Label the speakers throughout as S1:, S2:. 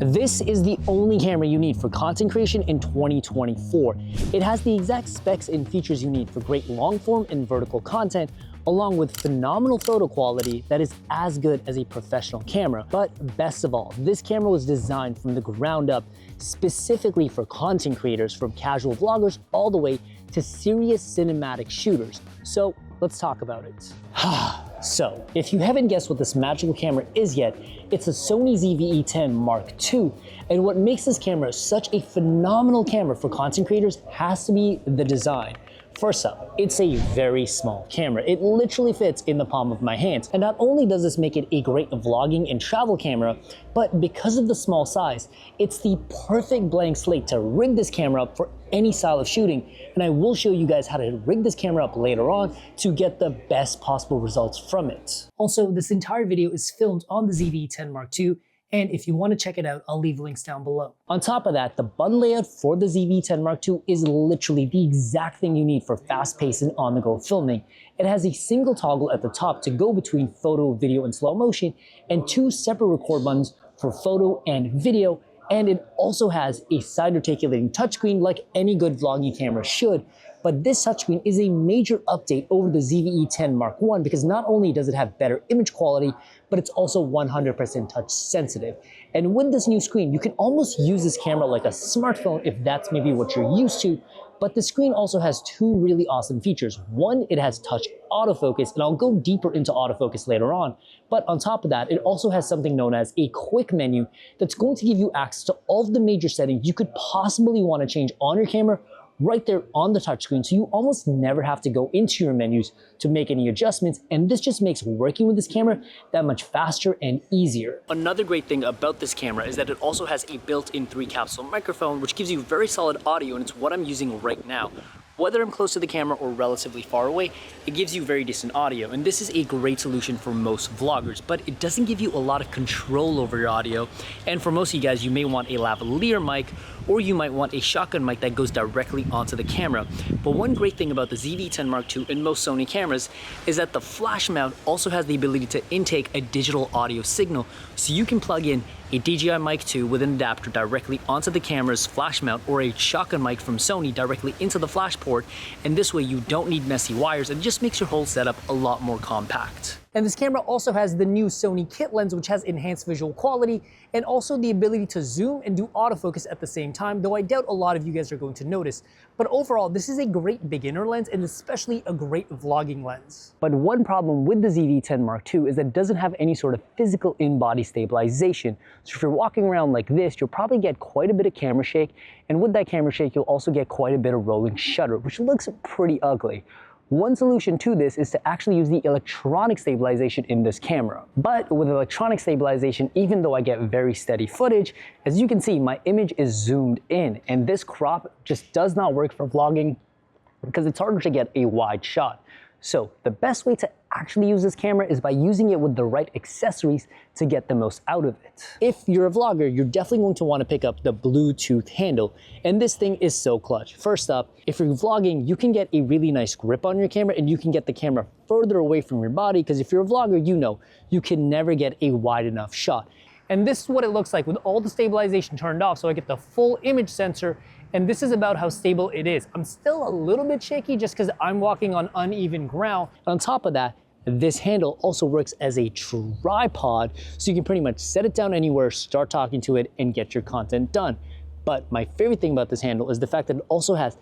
S1: This is the only camera you need for content creation in 2024. It has the exact specs and features you need for great long-form and vertical content, along with phenomenal photo quality that is as good as a professional camera. But best of all, this camera was designed from the ground up specifically for content creators, from casual vloggers all the way to serious cinematic shooters. So let's talk about it. So, if you haven't guessed what this magical camera is yet, it's a Sony ZV-E10 Mark II, and what makes this camera such a phenomenal camera for content creators has to be the design. First up, it's a very small camera. It literally fits in the palm of my hand. And not only does this make it a great vlogging and travel camera, but because of the small size, it's the perfect blank slate to rig this camera up for any style of shooting. And I will show you guys how to rig this camera up later on to get the best possible results from it. Also, this entire video is filmed on the ZV-E10 Mark II, and if you want to check it out, I'll leave links down below. On top of that, the button layout for the ZV-E10 Mark II is literally the exact thing you need for fast-paced and on-the-go filming. It has a single toggle at the top to go between photo, video, and slow motion, and two separate record buttons for photo and video, and it also has a side articulating touchscreen like any good vlogging camera should. But this touchscreen is a major update over the ZV-E10 Mark I because not only does it have better image quality, but it's also 100% touch sensitive. And with this new screen, you can almost use this camera like a smartphone if that's maybe what you're used to. But the screen also has two really awesome features. One, it has touch autofocus, and I'll go deeper into autofocus later on. But on top of that, it also has something known as a quick menu that's going to give you access to all of the major settings you could possibly want to change on your camera right there on the touchscreen, so you almost never have to go into your menus to make any adjustments, and this just makes working with this camera that much faster and easier. Another great thing about this camera is that it also has a built-in 3-capsule microphone, which gives you very solid audio, and it's what I'm using right now. Whether I'm close to the camera or relatively far away, it gives you very decent audio, and this is a great solution for most vloggers, but it doesn't give you a lot of control over your audio. And for most of you guys, you may want a lavalier mic, or you might want a shotgun mic that goes directly onto the camera. But one great thing about the ZV-E10 Mark II and most Sony cameras is that the flash mount also has the ability to intake a digital audio signal, so you can plug in a DJI Mic 2 with an adapter directly onto the camera's flash mount, or a shotgun mic from Sony directly into the flash port, and this way you don't need messy wires, and it just makes your whole setup a lot more compact. And this camera also has the new Sony kit lens, which has enhanced visual quality and also the ability to zoom and do autofocus at the same time, though I doubt a lot of you guys are going to notice. But overall, this is a great beginner lens and especially a great vlogging lens. But one problem with the ZV-E10 Mark II is that it doesn't have any sort of physical in-body stabilization. So if you're walking around like this, you'll probably get quite a bit of camera shake, and with that camera shake, you'll also get quite a bit of rolling shutter, which looks pretty ugly. One solution to this is to actually use the electronic stabilization in this camera. But with electronic stabilization, even though I get very steady footage, as you can see, my image is zoomed in, and this crop just does not work for vlogging because it's harder to get a wide shot. So the best way to actually use this camera is by using it with the right accessories to get the most out of it. If you're a vlogger, you're definitely going to want to pick up the Bluetooth handle, and this thing is so clutch. First up, if you're vlogging, you can get a really nice grip on your camera, and you can get the camera further away from your body, because if you're a vlogger, you know you can never get a wide enough shot. And this is what it looks like with all the stabilization turned off, so I get the full image sensor, and this is about how stable it is. I'm still a little bit shaky just because I'm walking on uneven ground. On top of that, this handle also works as a tripod, so you can pretty much set it down anywhere, start talking to it, and get your content done. But my favorite thing about this handle is the fact that it also has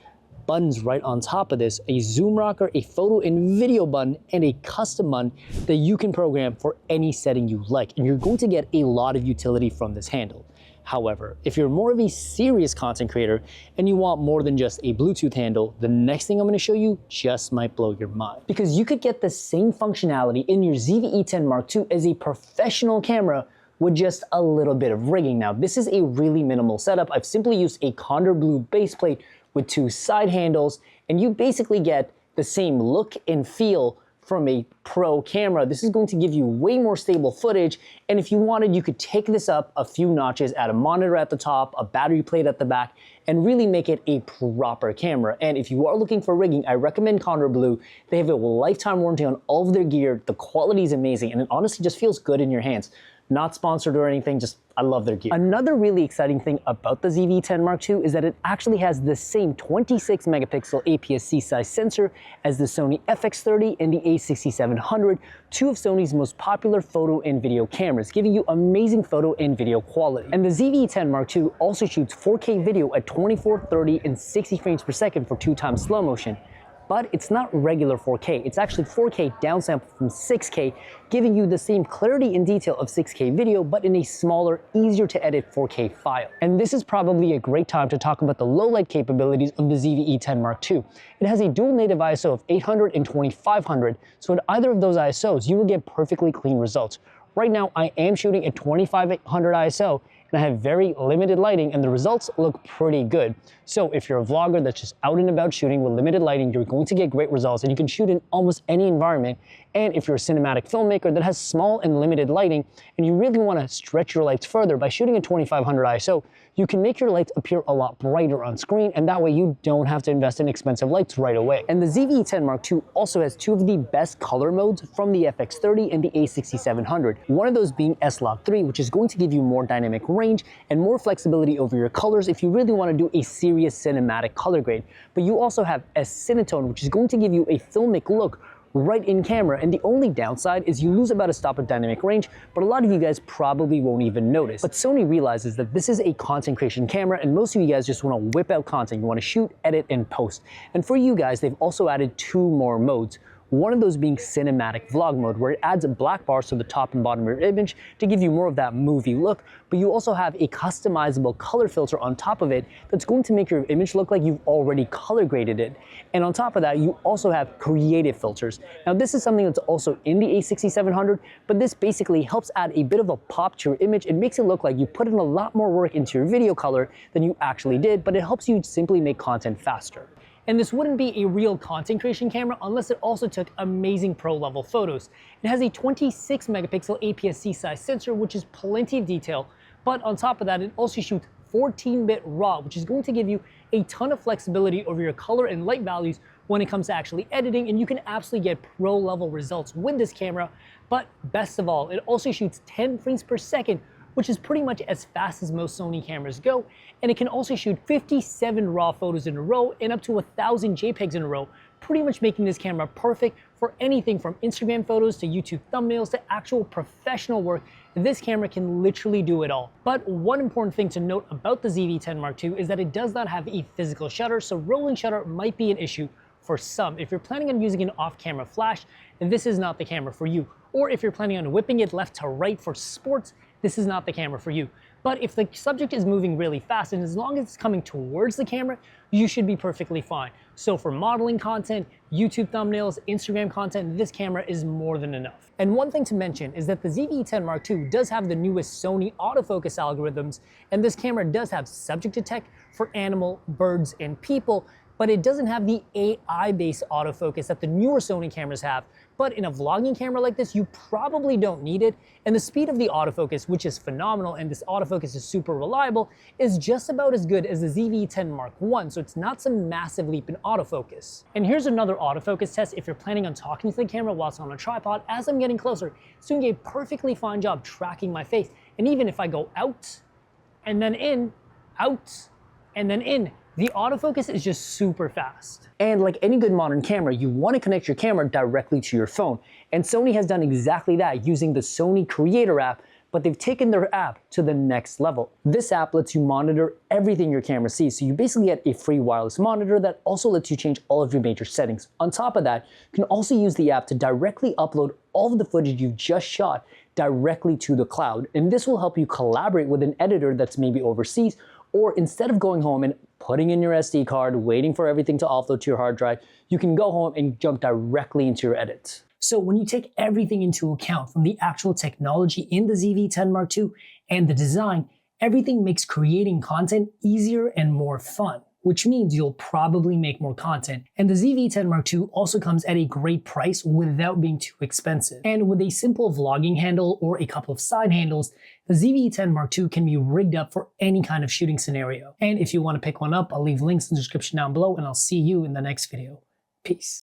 S1: buttons right on top of this, a zoom rocker, a photo and video button, and a custom button that you can program for any setting you like, and you're going to get a lot of utility from this handle. However, if you're more of a serious content creator and you want more than just a Bluetooth handle, the next thing I'm going to show you just might blow your mind. Because you could get the same functionality in your ZV-E10 Mark II as a professional camera with just a little bit of rigging. Now, this is a really minimal setup. I've simply used a Condor Blue base plate with two side handles, and you basically get the same look and feel from a pro camera. This is going to give you way more stable footage, and if you wanted, you could take this up a few notches, add a monitor at the top, a battery plate at the back, and really make it a proper camera. And if you are looking for rigging, I recommend Condor Blue. They have a lifetime warranty on all of their gear, the quality is amazing, and it honestly just feels good in your hands. Not sponsored or anything, just I love their gear. Another really exciting thing about the ZV-10 Mark II is that it actually has the same 26 megapixel APS-C size sensor as the Sony FX30 and the a6700, two of Sony's most popular photo and video cameras, giving you amazing photo and video quality. And the ZV-10 Mark II also shoots 4K video at 24, 30, and 60 frames per second for 2x slow motion. But it's not regular 4K, it's actually 4K downsampled from 6K, giving you the same clarity and detail of 6K video, but in a smaller, easier to edit 4K file. And this is probably a great time to talk about the low light capabilities of the ZV-E10 Mark II. It has a dual native ISO of 800 and 2500, so at either of those ISOs, you will get perfectly clean results. Right now, I am shooting at 2500 ISO, and I have very limited lighting, and the results look pretty good. So if you're a vlogger that's just out and about shooting with limited lighting, you're going to get great results, and you can shoot in almost any environment. And if you're a cinematic filmmaker that has small and limited lighting, and you really want to stretch your lights further by shooting at 2500 ISO, you can make your lights appear a lot brighter on screen, and that way you don't have to invest in expensive lights right away. And the ZV-10 Mark II also has two of the best color modes from the FX30 and the a6700. One of those being S-Log 3, which is going to give you more dynamic range and more flexibility over your colors if you really want to do a serious cinematic color grade. But you also have S-Cinetone, which is going to give you a filmic look right in camera, and the only downside is you lose about a stop of dynamic range, but a lot of you guys probably won't even notice. But Sony realizes that this is a content creation camera, and most of you guys just want to whip out content. You want to shoot, edit, and post. And for you guys, they've also added two more modes. One of those being cinematic vlog mode, where it adds black bars to the top and bottom of your image to give you more of that movie look, but you also have a customizable color filter on top of it that's going to make your image look like you've already color graded it. And on top of that, you also have creative filters. Now this is something that's also in the a6700, but this basically helps add a bit of a pop to your image. It makes it look like you put in a lot more work into your video color than you actually did, but it helps you simply make content faster. And this wouldn't be a real content creation camera unless it also took amazing pro level photos. It has a 26 megapixel APS-C size sensor, which is plenty of detail, but on top of that, it also shoots 14-bit RAW, which is going to give you a ton of flexibility over your color and light values when it comes to actually editing, and you can absolutely get pro level results with this camera. But best of all, it also shoots 10 frames per second, which is pretty much as fast as most Sony cameras go, and it can also shoot 57 RAW photos in a row and up to 1,000 JPEGs in a row, pretty much making this camera perfect for anything from Instagram photos to YouTube thumbnails to actual professional work. This camera can literally do it all. But one important thing to note about the ZV-10 Mark II is that it does not have a physical shutter, so rolling shutter might be an issue for some. If you're planning on using an off-camera flash, then this is not the camera for you. Or if you're planning on whipping it left to right for sports, this is not the camera for you. But if the subject is moving really fast, and as long as it's coming towards the camera, you should be perfectly fine. So for modeling content, YouTube thumbnails, Instagram content, this camera is more than enough. And one thing to mention is that the ZV-10 Mark II does have the newest Sony autofocus algorithms, and this camera does have subject detect for animal, birds, and people, but it doesn't have the AI-based autofocus that the newer Sony cameras have. But in a vlogging camera like this, you probably don't need it. And the speed of the autofocus, which is phenomenal, and this autofocus is super reliable, is just about as good as the ZV-10 Mark I, so it's not some massive leap in autofocus. And here's another autofocus test if you're planning on talking to the camera while it's on a tripod. As I'm getting closer, it's doing a perfectly fine job tracking my face. And even if I go out, and then in, out, and then in, the autofocus is just super fast. And like any good modern camera, you want to connect your camera directly to your phone. And Sony has done exactly that using the Sony Creator app, but they've taken their app to the next level. This app lets you monitor everything your camera sees, so you basically get a free wireless monitor that also lets you change all of your major settings. On top of that, you can also use the app to directly upload all of the footage you've just shot directly to the cloud. And this will help you collaborate with an editor that's maybe overseas, or instead of going home and putting in your SD card, waiting for everything to offload to your hard drive, you can go home and jump directly into your edits. So when you take everything into account, from the actual technology in the ZV-10 Mark II and the design, everything makes creating content easier and more fun, which means you'll probably make more content. And the ZV-10 Mark II also comes at a great price without being too expensive. And with a simple vlogging handle or a couple of side handles, the ZV-10 Mark II can be rigged up for any kind of shooting scenario. And if you want to pick one up, I'll leave links in the description down below, and I'll see you in the next video. Peace.